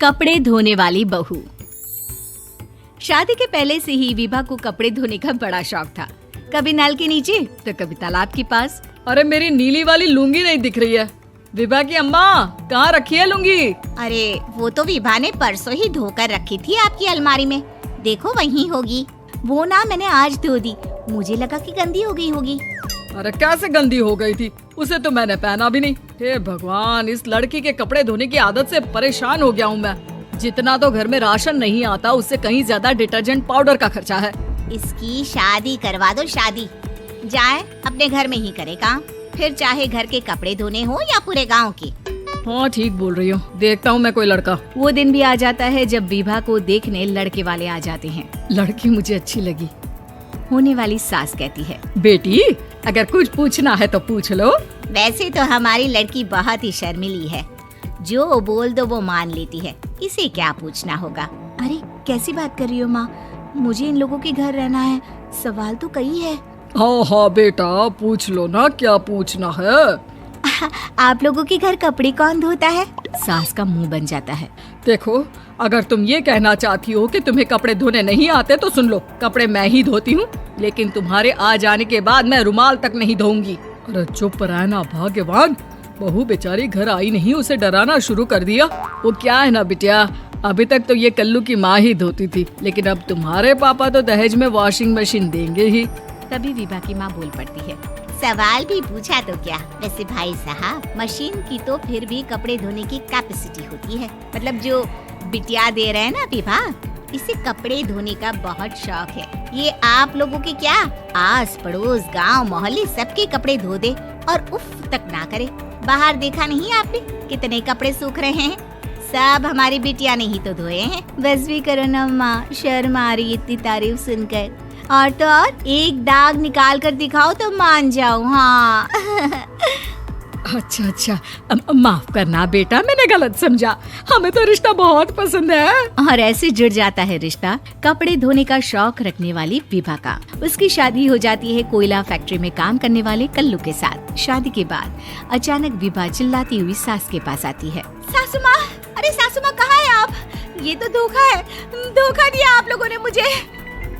कपड़े धोने वाली बहू। शादी के पहले से ही विभा को कपड़े धोने का बड़ा शौक था। कभी नल के नीचे तो कभी तालाब के पास। अरे मेरी नीली वाली लुंगी नहीं दिख रही है। विभा की अम्मा कहाँ रखी है लुंगी? अरे वो तो विभा ने परसों ही धोकर रखी थी आपकी अलमारी में, देखो वहीं होगी। वो ना मैंने आज धो दी, मुझे लगा कि गंदी हो गई होगी। अरे कैसे गंदी हो गई थी, उसे तो मैंने पहना भी नहीं। हे भगवान, इस लड़की के कपड़े धोने की आदत से परेशान हो गया हूँ मैं। जितना तो घर में राशन नहीं आता उससे कहीं ज्यादा डिटर्जेंट पाउडर का खर्चा है। इसकी शादी करवा दो, शादी जाए अपने घर में ही करे काम, फिर चाहे घर के कपड़े धोने हो या पूरे गांव के। हाँ ठीक बोल रही हो, देखता हूँ मैं कोई लड़का। वो दिन भी आ जाता है जब विभा को देखने लड़के वाले आ जाते हैं। लड़की मुझे अच्छी लगी। होने वाली सास कहती है, बेटी अगर कुछ पूछना है तो पूछ लो। वैसे तो हमारी लड़की बहुत ही शर्मीली है, जो बोल दो वो मान लेती है, इसे क्या पूछना होगा। अरे कैसी बात कर रही हो माँ, मुझे इन लोगों के घर रहना है, सवाल तो कई है। हाँ हाँ बेटा पूछ लो ना, क्या पूछना है। आप लोगों के घर कपड़े कौन धोता है? सास का मुंह बन जाता है। देखो अगर तुम ये कहना चाहती हो कि तुम्हें कपड़े धोने नहीं आते तो सुन लो, कपड़े मैं ही धोती हूँ, लेकिन तुम्हारे आ जाने के बाद मैं रुमाल तक नहीं धोऊंगी। अरे चुप रहना भाग्यवान, बहू बेचारी घर आई नहीं, उसे डराना शुरू कर दिया। वो क्या है ना बिटिया, अभी तक तो ये कल्लू की माँ ही धोती थी, लेकिन अब तुम्हारे पापा तो दहेज में वॉशिंग मशीन देंगे ही। तभी विभा की माँ बोल पड़ती है, सवाल भी पूछा तो क्या। वैसे भाई साहब, मशीन की तो फिर भी कपड़े धोने की कैपेसिटी होती है। मतलब जो बिटिया दे रहे हैं ना विभा, इसे कपड़े धोने का बहुत शौक है। ये आप लोगों के क्या, आस पड़ोस गांव मोहल्ले सबके कपड़े धो दे और उफ तक ना करे। बाहर देखा नहीं आपने कितने कपड़े सूख रहे हैं, सब हमारी बिटिया ने ही तो धोए हैं। बस भी करो ना माँ, शर्म आ रही इतनी तारीफ सुनकर। और तो और एक दाग निकाल कर दिखाओ तो मान जाओ। हाँ अच्छा माफ करना बेटा, मैंने गलत समझा, हमें तो रिश्ता बहुत पसंद है। और ऐसे जुड़ जाता है रिश्ता कपड़े धोने का शौक रखने वाली विभा का। उसकी शादी हो जाती है कोयला फैक्ट्री में काम करने वाले कल्लू के साथ। शादी के बाद अचानक विभा चिल्लाती हुई सास के पास आती है। सासू माँ, अरे सासू माँ कहाँ है आप? ये तो धोखा है, धोखा दिया आप लोगों ने मुझे।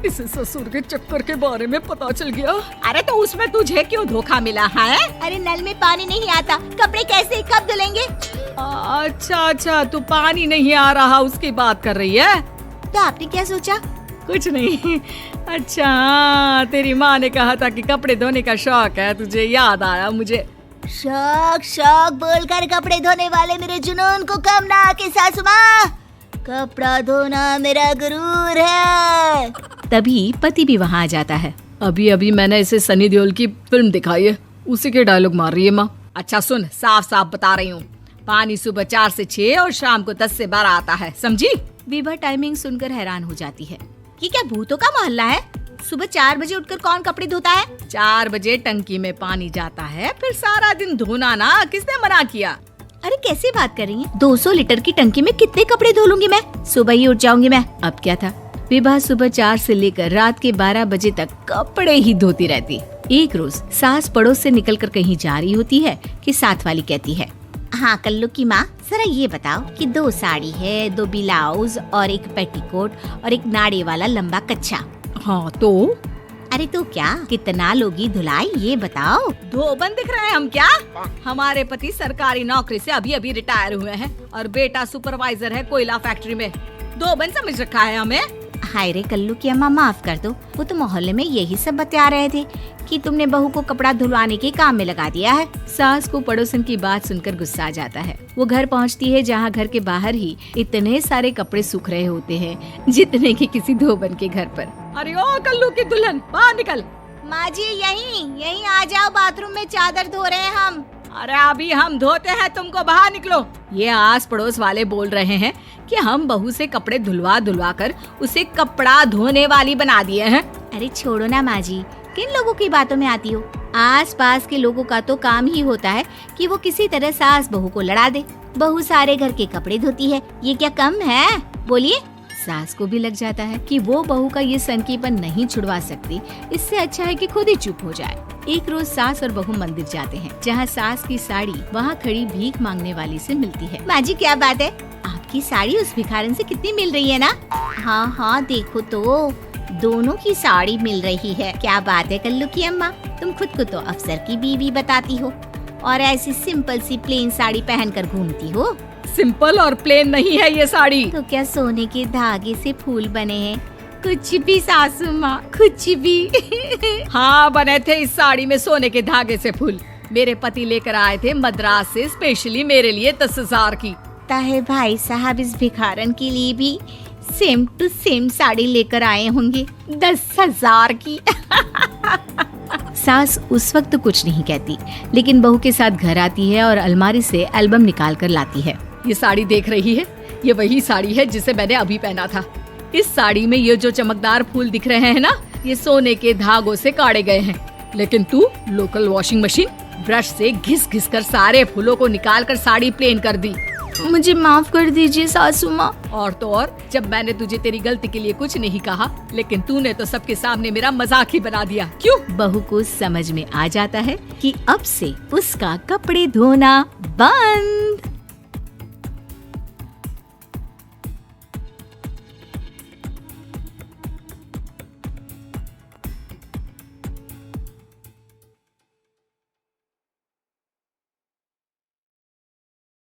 इसे ससुर के चक्कर के बारे में पता चल गया। अरे तो उसमें तुझे क्यों धोखा मिला है? अरे नल में पानी नहीं आता, कपड़े कैसे कब धुलेंगे? अच्छा तू पानी नहीं आ रहा उसकी बात कर रही है। तो आपने क्या सोचा? कुछ नहीं। अच्छा तेरी माँ ने कहा था कि कपड़े धोने का शौक है, तुझे याद आया मुझे। शौक बोलकर कपड़े धोने वाले मेरे जुनून को कम ना आके सासू माँ, कपड़ा धोना मेरा गुरूर है। तभी पति भी वहाँ आ जाता है। अभी मैंने इसे सनी देओल की फिल्म दिखाई है, उसी के डायलॉग मार रही है माँ। अच्छा सुन, साफ साफ बता रही हूँ, पानी सुबह 4 से 6 और शाम को 10 से 12 आता है, समझी? विभा टाइमिंग सुनकर हैरान हो जाती है। ये क्या भूतों का मोहल्ला है? सुबह 4 बजे उठकर कौन कपड़े धोता है? 4 बजे टंकी में पानी जाता है, फिर सारा दिन धोना ना, किसने मना किया? अरे कैसी बात कर रही हैं? 200 लीटर की टंकी में कितने कपड़े धो लूंगी मैं, सुबह ही उठ जाऊंगी मैं। अब क्या था, विभा सुबह 4 से लेकर रात के 12 बजे तक कपड़े ही धोती रहती। एक रोज सास पड़ोस से निकलकर कहीं जा रही होती है कि साथ वाली कहती है, हाँ कल्लू की माँ, जरा ये बताओ कि 2 साड़ी है, 2 ब्लाउज और एक पेटीकोट और एक नाड़े वाला लंबा कच्छा। हाँ तो? अरे तो क्या, कितना लोगी धुलाई ये बताओ। धोबन दिख रहे हैं हम क्या? हमारे पति सरकारी नौकरी से अभी रिटायर हुए हैं और बेटा सुपरवाइजर है कोयला फैक्ट्री में। धोबन समझ रखा है हमें? हाय रे कल्लू की अम्मा, माफ कर दो, वो तो मोहल्ले में यही सब बता रहे थे कि तुमने बहू को कपड़ा धुलवाने के काम में लगा दिया है। सास को पड़ोसन की बात सुनकर गुस्सा आ जाता है। वो घर पहुंचती है जहां घर के बाहर ही इतने सारे कपड़े सूख रहे होते हैं जितने कि किसी धोबन के घर पर। अरे ओ कल्लू की दुल्हन, बाहर निकल। माँ जी यहीं आ जाओ, बाथरूम में चादर धो रहे हैं हम। अरे अभी हम धोते हैं, तुमको बाहर निकलो। ये आस पड़ोस वाले बोल रहे हैं कि हम बहू से कपड़े धुलवा कर उसे कपड़ा धोने वाली बना दिए हैं। अरे छोड़ो ना माँ जी, किन लोगों की बातों में आती हो? आस पास के लोगों का तो काम ही होता है कि वो किसी तरह सास बहू को लड़ा दे। बहू सारे घर के कपड़े धोती है, ये क्या कम है? बोलिए। सास को भी लग जाता है कि वो बहू का ये सनकीपन नहीं छुड़वा सकती, इससे अच्छा है कि खुद ही चुप हो जाए। एक रोज सास और बहू मंदिर जाते हैं, जहाँ सास की साड़ी वहाँ खड़ी भीख मांगने वाली से मिलती है। माँ जी क्या बात है? आपकी आपकी साड़ी उस भिखारन से कितनी मिल रही है ना? हाँ हाँ देखो तो, दोनों की साड़ी मिल रही है। क्या बात है कल्लू की अम्मा, तुम खुद को तो अफसर की बीवी बताती हो और ऐसी सिंपल सी प्लेन साड़ी पहनकर घूमती हो। सिंपल और प्लेन नहीं है ये साड़ी। तो क्या सोने के धागे से फूल बने हैं? कुछ भी सासू माँ, कुछ भी। हाँ बने थे इस साड़ी में सोने के धागे से फूल। मेरे पति लेकर आए थे मद्रास से स्पेशली मेरे लिए 10,000 की। ताहे भाई साहब इस भिखारन के लिए भी सेम टू सेम साड़ी लेकर आए होंगे 10,000 की। सास उस वक्त कुछ नहीं कहती, लेकिन बहू के साथ घर आती है और अलमारी से एल्बम निकाल कर लाती है। ये साड़ी देख रही है, ये वही साड़ी है जिसे मैंने अभी पहना था। इस साड़ी में ये जो चमकदार फूल दिख रहे हैं ना, ये सोने के धागों से काटे गए हैं। लेकिन तू लोकल वॉशिंग मशीन ब्रश से घिस घिस कर सारे फूलों को निकाल कर साड़ी प्लेन कर दी। मुझे माफ कर दीजिए सासू माँ। और तो और, जब मैंने तुझे तेरी गलती के लिए कुछ नहीं कहा, लेकिन तूने तो सबके सामने मेरा मजाक ही बना दिया। क्यों? बहू को समझ में आ जाता है कि अब से उसका कपड़े धोना बंद।